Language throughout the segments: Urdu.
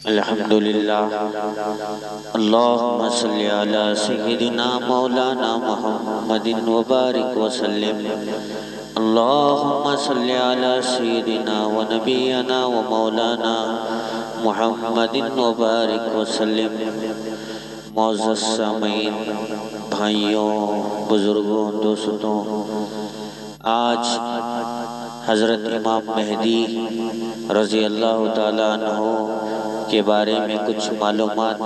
الحمدللہ اللہم صلی علی سیدنا مولانا محمد وبارک وسلم اللہم صلی علی سیدنا و نبینا و مولانا محمد وبارک وسلم۔ معزز سامعین، بھائیوں، بزرگوں، دوستوں، آج حضرت امام مہدی رضی اللہ تعالیٰ عنہ کے بارے میں کچھ معلومات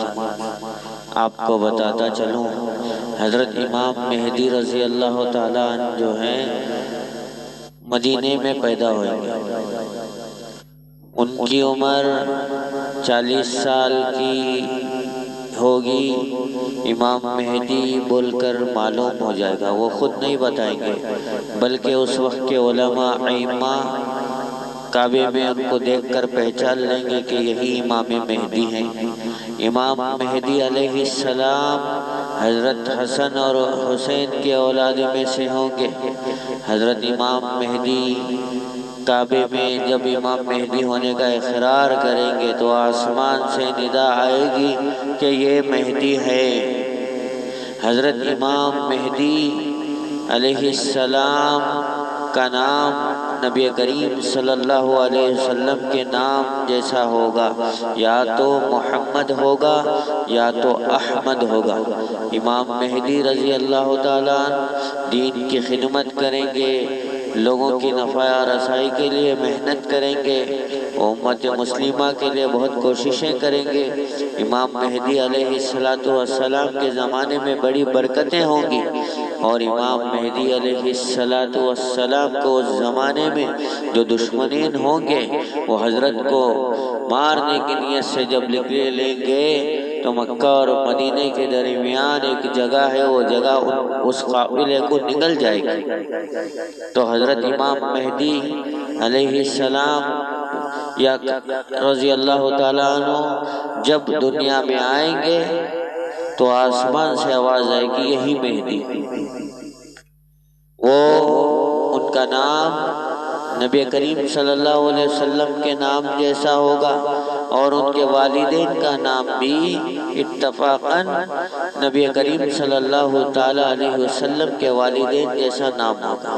آپ کو بتاتا چلوں۔ حضرت امام مہدی رضی اللہ تعالیٰ عنہ جو ہیں مدینے میں پیدا ہوئے گے۔ ان کی عمر 40 سال کی ہوگی۔ امام مہدی بول کر معلوم ہو جائے گا، وہ خود نہیں بتائیں گے بلکہ اس وقت کے علماء ائمہ کعبے میں ان کو دیکھ کر پہچان لیں گے کہ یہی امام مہدی ہیں۔ امام مہدی علیہ السلام حضرت حسن اور حسین کے اولاد میں سے ہوں گے۔ حضرت امام مہدی کعبے میں جب امام مہدی ہونے کا اقرار کریں گے تو آسمان سے ندا آئے گی کہ یہ مہدی ہے۔ حضرت امام مہدی علیہ السلام کا نام نبی کریم صلی اللہ علیہ وسلم کے نام جیسا ہوگا، یا تو محمد ہوگا یا تو احمد ہوگا۔ امام مہدی رضی اللہ تعالیٰ دین کی خدمت کریں گے، لوگوں کی نفع رسائی کے لیے محنت کریں گے، امت مسلمہ کے لیے بہت کوششیں کریں گے۔ امام مہدی علیہ السلام کے زمانے میں بڑی برکتیں ہوں گی، اور امام مہدی علیہ السلام کو اس زمانے میں جو دشمنین ہوں گے وہ حضرت کو مارنے کی نیت سے جب نکلے لیں گے تو مکہ اور مدینے کے درمیان ایک جگہ ہے، وہ جگہ اس قافلے کو نگل جائے گی۔ تو حضرت امام مہدی علیہ السلام یا رضی اللہ تعالیٰ عنہ جب دنیا میں آئیں گے تو آسمان سے آواز آئے گی یہی مہدی۔ وہ ان کا نام نبی کریم صلی اللہ علیہ وسلم کے نام جیسا ہوگا، اور ان کے والدین کا نام بھی اتفاقاً نبی کریم صلی اللہ تعالیٰ علیہ وسلم کے والدین جیسا نام ہوگا۔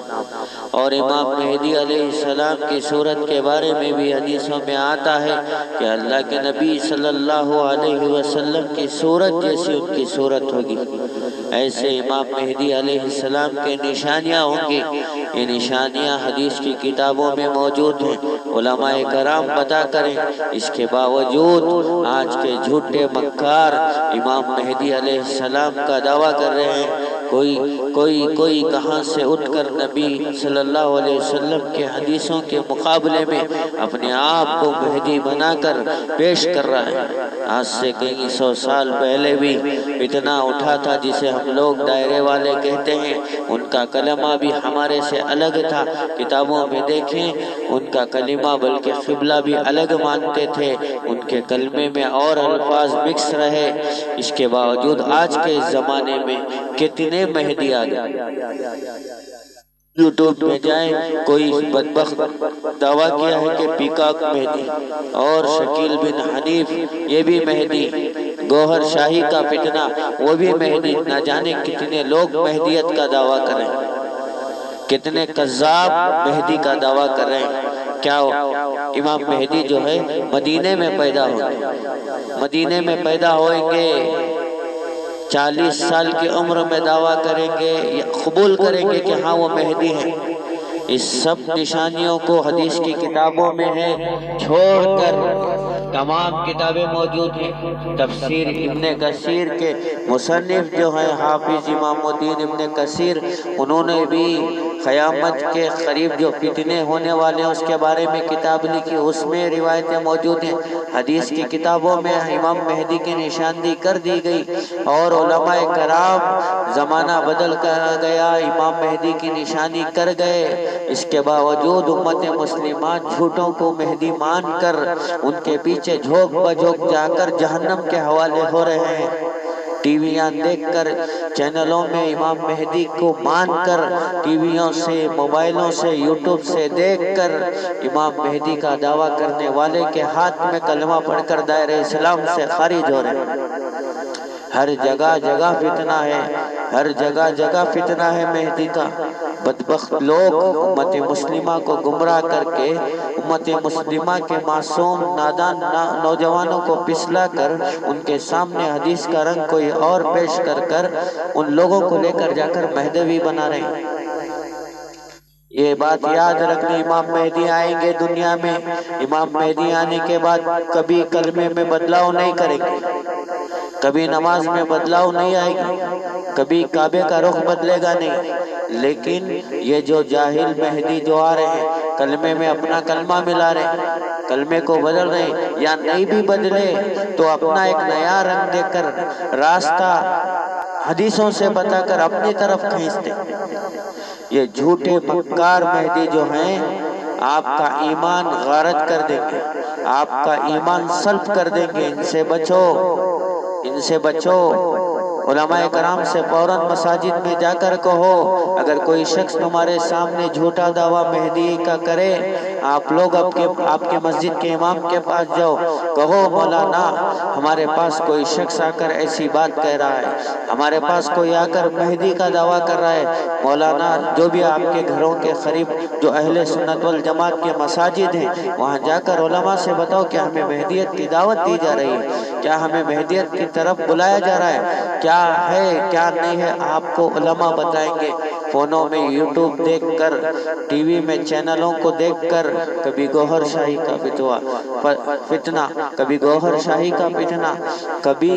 اور امام مہدی علیہ السلام کی صورت کے بارے میں بھی حدیثوں میں آتا ہے کہ اللہ کے نبی صلی اللہ علیہ وسلم کی صورت جیسی ان کی صورت ہوگی۔ ایسے امام مہدی علیہ السلام کے نشانیاں ہوں گی۔ یہ نشانیاں حدیث کی کتابوں میں موجود ہیں، علماء کرام بتا کریں۔ اس کے باوجود آج کے جھوٹے مکار امام مہدی علیہ السلام کا دعویٰ کر رہے ہیں۔ کوئی کہاں سے اٹھ کر نبی صلی اللہ علیہ وسلم کے حدیثوں کے مقابلے میں اپنے آپ کو مہدی بنا کر پیش کر رہا ہے۔ آج سے کئی 100 سال پہلے بھی فتنہ اٹھا تھا جسے ہم لوگ دائرے والے کہتے ہیں، ان کا کلمہ بھی ہمارے سے الگ تھا۔ کتابوں میں دیکھیں ان کا کلمہ بلکہ قبلہ بھی الگ مانتے تھے، ان کے کلمے میں اور الفاظ مکس رہے۔ اس کے باوجود آج کے زمانے میں کتنے مہدی آ گئے۔ یوٹیوب میں جائیں، کوئی بدبخت دعویٰ کیا ہے کہ پیکاک مہدی، اور شکیل بن حنیف یہ بھی مہدی، گوہر شاہی کا فتنہ وہ بھی مہدی۔ نہ جانے کتنے لوگ مہدیت کا دعویٰ کریں، کتنے کذاب مہدی کا دعویٰ کر رہے ہیں۔ کیا امام مہدی جو ہے مدینے میں پیدا ہوئے، مدینے میں پیدا ہوئیں گے، 40 سال کی عمر میں دعویٰ کریں گے یا قبول کریں گے کہ ہاں وہ مہدی ہیں۔ اس سب نشانیوں کو حدیث کی کتابوں میں ہے، چھوڑ کر تمام کتابیں موجود ہیں۔ تفسیر ابن کثیر کے مصنف جو ہیں حافظ امام الدین ابن کثیر، انہوں نے بھی قیامت کے قریب جو فتنے ہونے والے ہیں اس کے بارے میں کتاب لکھی، اس میں روایتیں موجود ہیں۔ حدیث کی کتابوں میں امام مہدی کی نشاندہی کر دی گئی، اور علماء کرام زمانہ بدل کر گیا، امام مہدی کی نشانی کر گئے۔ اس کے باوجود امت مسلمہ جھوٹوں کو مہدی مان کر ان کے پیچھے جھوک بجھوک جا کر جہنم کے حوالے ہو رہے ہیں۔ ٹی ویاں دیکھ کر، چینلوں میں امام مہدی کو مان کر، ٹی ویوں سے، موبائلوں سے، یوٹیوب سے دیکھ کر امام مہدی کا دعویٰ کرنے والے کے ہاتھ میں کلمہ پڑھ کر دائرہ اسلام سے خارج ہو رہے ہیں۔ ہر جگہ جگہ فتنہ ہے، ہر جگہ جگہ فتنہ ہے مہدی کا۔ بدبخت لوگ امت مسلمہ کو گمراہ کر کے، امت مسلمہ کے معصوم نادان نوجوانوں کو پسلا کر، ان کے سامنے حدیث کا رنگ کوئی اور پیش کر کر ان لوگوں کو لے کر جا کر مہدوی بنا رہے ہیں۔ یہ بات یاد رکھنی، امام مہدی آئیں گے دنیا میں، امام مہدی آنے کے بعد کبھی کلمے میں بدلاؤ نہیں کریں گے، کبھی نماز میں بدلاؤ نہیں آئے گی، کبھی کعبے کا رخ بدلے گا نہیں، لیکن یہ جو جاہل مہدی جو آ رہے ہیں، کلمے میں اپنا کلمہ ملا رہے ہیں، کلمے کو بدل رہے ہیں، یا نہیں بھی بدلے تو اپنا ایک نیا رنگ دے کر راستہ حدیثوں سے بتا کر اپنی طرف کھینچتے۔ یہ جھوٹے مکار مہدی جو ہیں، آپ کا ایمان غارت کر دیں گے، آپ کا ایمان سلب کر دیں گے۔ ان سے بچو، ان سے بچو۔ علماء کرام سے فوراً مساجد میں جا کر کہو، اگر کوئی شخص تمہارے سامنے جھوٹا دعویٰ مہدی کا کرے، آپ لوگ آپ کے مسجد کے امام کے پاس جاؤ، کہو مولانا ہمارے پاس کوئی شخص آ کر ایسی بات کہہ رہا ہے، ہمارے پاس کوئی آ کر مہدی کا دعویٰ کر رہا ہے۔ مولانا جو بھی آپ کے گھروں کے قریب جو اہل سنت والجماعت کے مساجد ہیں، وہاں جا کر علماء سے بتاؤ کہ ہمیں مہدیت کی دعوت دی جا رہی ہے، کیا ہمیں مہدیت کی طرف بلایا جا رہا ہے، کیا ہے کیا نہیں ہے، آپ کو علماء بتائیں گے۔ فونوں میں یوٹیوب دیکھ کر، ٹی وی میں چینلوں کو دیکھ کر، کبھی گوہر شاہی کا فتنہ، کبھی گوہر شاہی کا فتنہ، کبھی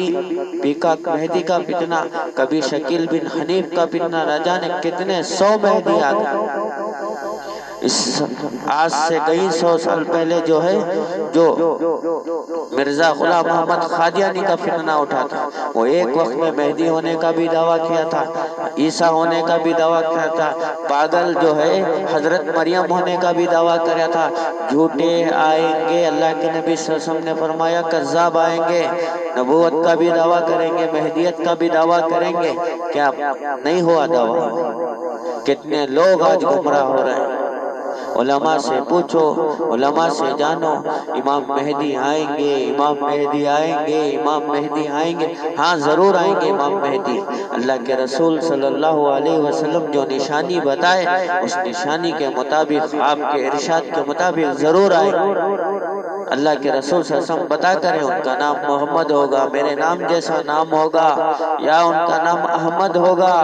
پیکاک مہدی کا فتنہ، کبھی شکیل بن حنیف کا فتنہ، نہ جانے کتنے 100 مہدی آ گئے۔ آج سے کئی 100 سال پہلے جو ہے، جو مرزا غلام محمد قادیانی کا فتنہ اٹھا تھا، وہ ایک وقت میں مہدی ہونے کا بھی دعویٰ کیا تھا، عیسیٰ ہونے کا بھی دعویٰ کیا تھا، پاگل جو ہے حضرت مریم ہونے کا بھی دعویٰ کیا تھا۔ جھوٹے آئیں گے، اللہ کے نبی صلی اللہ علیہ وسلم نے فرمایا کذاب آئیں گے، نبوت کا بھی دعویٰ کریں گے، مہدیت کا بھی دعویٰ کریں گے۔ کیا نہیں ہوا دعویٰ؟ کتنے لوگ آج گمراہ ہو رہے ہیں۔ علماء سے پوچھو، علماء سے جانو، امام مہدی آئیں گے، امام مہدی آئیں گے، امام مہدی آئیں گے۔ ہاں ضرور آئیں گے امام مہدی۔ اللہ کے رسول صلی اللہ علیہ وسلم جو نشانی بتائے، اس نشانی کے مطابق، آپ کے ارشاد کے مطابق ضرور آئیں گے۔ اللہ کے رسول صلی اللہ علیہ وسلم بتا کریں، ان کا نام محمد ہوگا، میرے نام جیسا نام ہوگا، یا ان کا نام احمد ہوگا،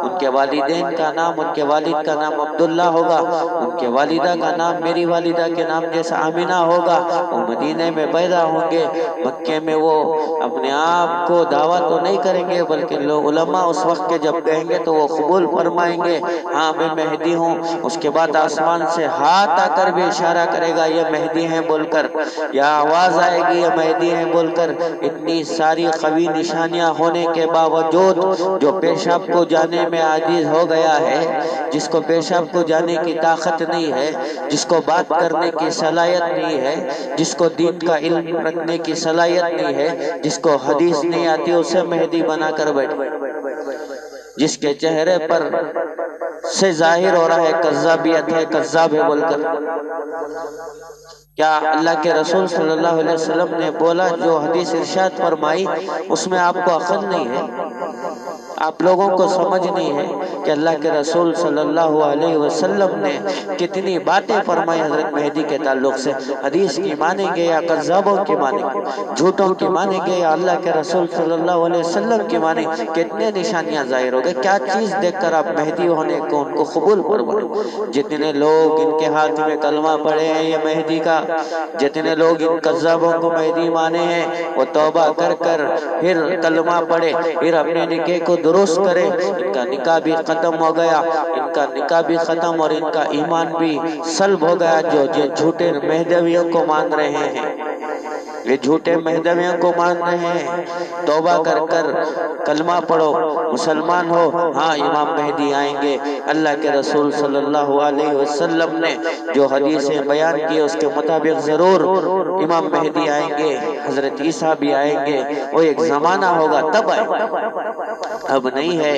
ان کے والدین کا نام، ان کے والد کا نام عبداللہ ہوگا، ان کے والدہ کا نام میری والدہ کے نام جیسا آمینہ ہوگا۔ وہ مدینے میں پیدا ہوں گے، مکے میں وہ اپنے آپ کو دعویٰ تو نہیں کریں گے، بلکہ لوگ علماء اس وقت کے جب کہیں گے تو وہ قبول فرمائیں گے، ہاں میں مہدی ہوں۔ اس کے بعد آسمان سے ہاتھ آ کر بھی اشارہ کرے گا یہ مہدی ہیں بول کر، یا آواز آئے گی یہ مہدی ہیں بول کر۔ اتنی ساری قوی نشانیاں ہونے کے باوجود جو پیشاب کو جانے میں عاجز ہو گیا ہے، جس کو پیشاب کو جانے کی طاقت نہیں ہے، جس کو بات کرنے کی صلاحیت نہیں ہے، جس کو دین کا علم رکھنے کی صلاحیت نہیں ہے، جس کو حدیث نہیں آتی، اسے مہدی بنا کر بیٹھے، جس کے چہرے پر سے ظاہر ہو رہا ہے کذابیت ہے، کذاب ہے بول کر۔ کیا اللہ کے رسول صلی اللہ علیہ وسلم نے بولا جو حدیث ارشاد فرمائی، اس میں آپ کو عقل نہیں ہے؟ آپ لوگوں کو سمجھ نہیں ہے کہ اللہ کے رسول صلی اللہ علیہ وسلم نے کتنی باتیں فرمائی حضرت مہدی کے تعلق سے؟ حدیث کی مانیں گے یا کذابوں کی مانیں گے، جھوٹوں کی مانیں گے یا اللہ کے رسول صلی اللہ علیہ وسلم کی مانیں گے؟ کتنے نشانیاں ظاہر ہو گئے، کیا چیز دیکھ کر آپ مہدی ہونے کو ان کو قبول فرمائیں؟ جتنے لوگ ان کے ہاتھ میں کلمہ پڑے ہیں یہ مہدی کا، جتنے لوگ ان کذابوں کو مہدی مانے ہیں، وہ توبہ کر کر پھر کلمہ پڑھے، پھر اپنے نکاح کو درست کرے۔ ان کا نکاح بھی ختم ہو گیا، ان کا نکاح بھی ختم اور ان کا ایمان بھی سلب ہو گیا، جو جھوٹے مہدویوں کو مان رہے ہیں۔ یہ جھوٹے مہدویوں کو مان رہے ہیں. توبہ کر کر کلمہ پڑھو، مسلمان ہو. ہاں امام مہدی آئیں گے. اللہ کے رسول صلی اللہ علیہ وسلم نے جو حدیثیں بیان کی اس کے مطابق ضرور امام مہدی آئیں گے. حضرت عیسیٰ بھی آئیں گے. وہ ایک زمانہ ہوگا تب آئے، اب نہیں ہے،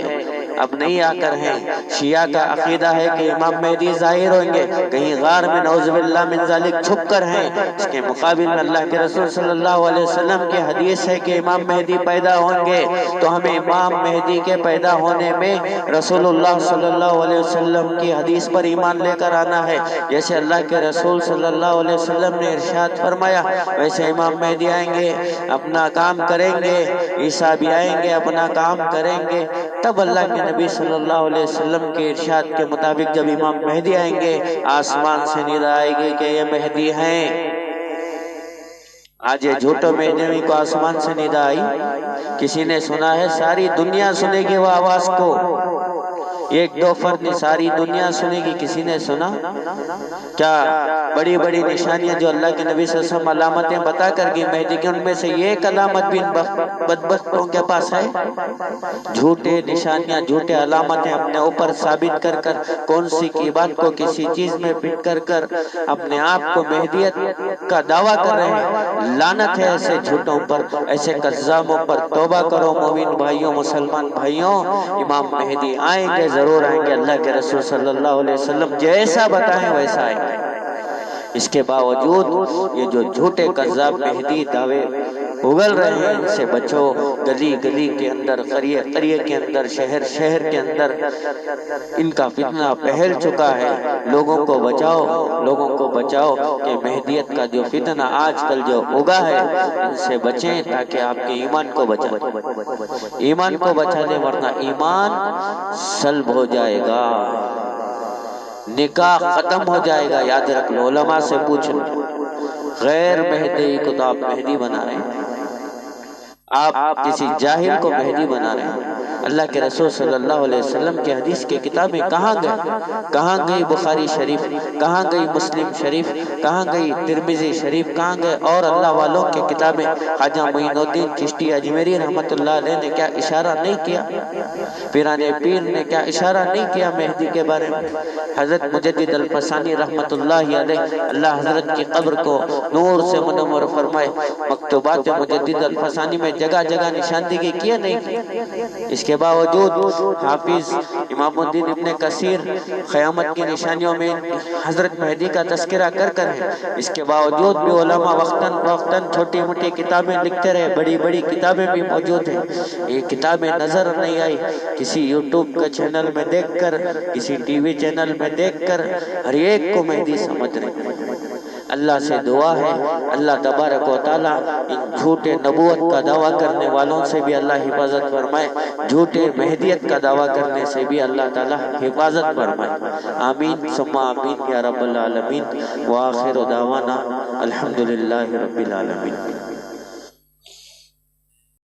اب نہیں آ کر ہیں. شیعہ کا عقیدہ ہے کہ امام مہدی ظاہر ہوئیں گے، کہیں غار میں نعوذ باللہ من ذالک چھپ کر ہیں. اس کے مقابل میں اللہ کے رسول صلی اللہ علیہ وسلم کی حدیث ہے کہ امام مہدی پیدا ہوں گے. تو ہمیں امام مہدی کے پیدا ہونے میں رسول اللہ صلی اللہ علیہ وسلم کی حدیث پر ایمان لے کر آنا ہے. جیسے اللہ کے رسول صلی اللہ علیہ وسلم نے ارشاد فرمایا ویسے امام مہدی آئیں گے، اپنا کام کریں گے. عیسیٰ بھی آئیں گے، اپنا کام کریں گے. تب اللہ کے نبی صلی اللہ علیہ وسلم کے ارشاد کے مطابق جب امام مہدی آئیں گے آسمان سے ندا آئے گی کہ یہ مہدی ہیں. آج یہ جھوٹوں مہدی کو آسمان سے ندا آئی، کسی نے سنا ہے؟ ساری دنیا سنے گی وہ آواز کو. ایک دو فرد نے، ساری دنیا سنے گی. کسی نے سنا؟ کیا بڑی بڑی نشانیاں جو اللہ کے نبی صلی اللہ علیہ وسلم علامتیں بتا کر گئی مہدی کی، ان میں سے یہ ایک علامت بھی بدبختوں کے پاس ہے؟ جھوٹے نشانیاں، جھوٹے علامتیں اپنے اوپر ثابت کر کر، کون سی کی بات کو کسی چیز میں فٹ کر کر اپنے آپ کو مہدیت کا دعویٰ کر رہے ہیں. لعنت ہے ایسے جھوٹوں پر، ایسے کذابوں پر. توبہ کرو مومن بھائیوں، مسلمان بھائیوں. امام مہدی آئیں گے، ضرور آئیں گے. اللہ کے رسول صلی اللہ علیہ وسلم جیسا بتائیں ویسا آئیں گے. اس کے باوجود یہ جو جھوٹے کذاب مہدی دعوے اگل رہے ہیں ان سے بچو. گلی گلی کے اندر، قریے قریے کے اندر، شہر شہر کے اندر ان کا فتنہ پھیل چکا ہے. لوگوں کو بچاؤ، لوگوں کو بچاؤ کہ مہدیت کا جو فتنہ آج کل جو اگا ہے ان سے بچیں تاکہ آپ کے ایمان کو بچا دیں. ایمان کو بچا دیں، ورنہ ایمان سلب ہو جائے گا، نکاح ختم ہو جائے گا. یاد رکھ لو، علماء سے پوچھ لو. غیر مہدی کو تو آپ مہدی بنا رہے ہیں، آپ کسی جاہل کو مہدی بنا رہے ہیں. اللہ کے رسول صلی اللہ علیہ وسلم کی حدیث کی کتابیں کہاں گئے؟ کہاں گئی بخاری شریف؟ کہاں گئی مسلم شریف؟ کہاں گئی ترمذی شریف؟ کہاں گئے اور اللہ والوں کی کتابیں؟ خواجہ معین الدین چشتی اجمیری رحمت اللہ علیہ نے کیا اشارہ نہیں کیا؟ پیران پیر نے کیا اشارہ نہیں کیا مہدی کے بارے میں؟ حضرت مجدد الفسانی رحمت اللہ علیہ، اللہ حضرت کی قبر کو نور سے منور فرمائے. مکتوبات مجدد الفسانی میں جگہ جگہ نشاندہی کی نہیں کی. اس کے باوجود حافظ امام الدین ابن کثیر قیامت کی نشانیوں میں حضرت مہدی کا تذکرہ کر کر ہے. اس کے باوجود بھی علماء وقتاً فوقتاً چھوٹی موٹی کتابیں لکھتے رہے، بڑی بڑی کتابیں بھی موجود ہیں. یہ کتابیں نظر نہیں آئی. کسی یوٹیوب کا چینل میں دیکھ کر، کسی ٹی وی چینل میں دیکھ کر ہر ایک کو مہدی سمجھ رہے. اللہ سے دعا ہے اللہ تبارک و تعالیٰ ان جھوٹے نبوت کا دعویٰ کرنے والوں سے بھی اللہ حفاظت فرمائے، جھوٹے مہدیت کا دعویٰ کرنے سے بھی اللہ تعالیٰ حفاظت فرمائے. آمین ثم آمین یا رب العالمین. وآخر دعوانا الحمدللہ رب العالمین.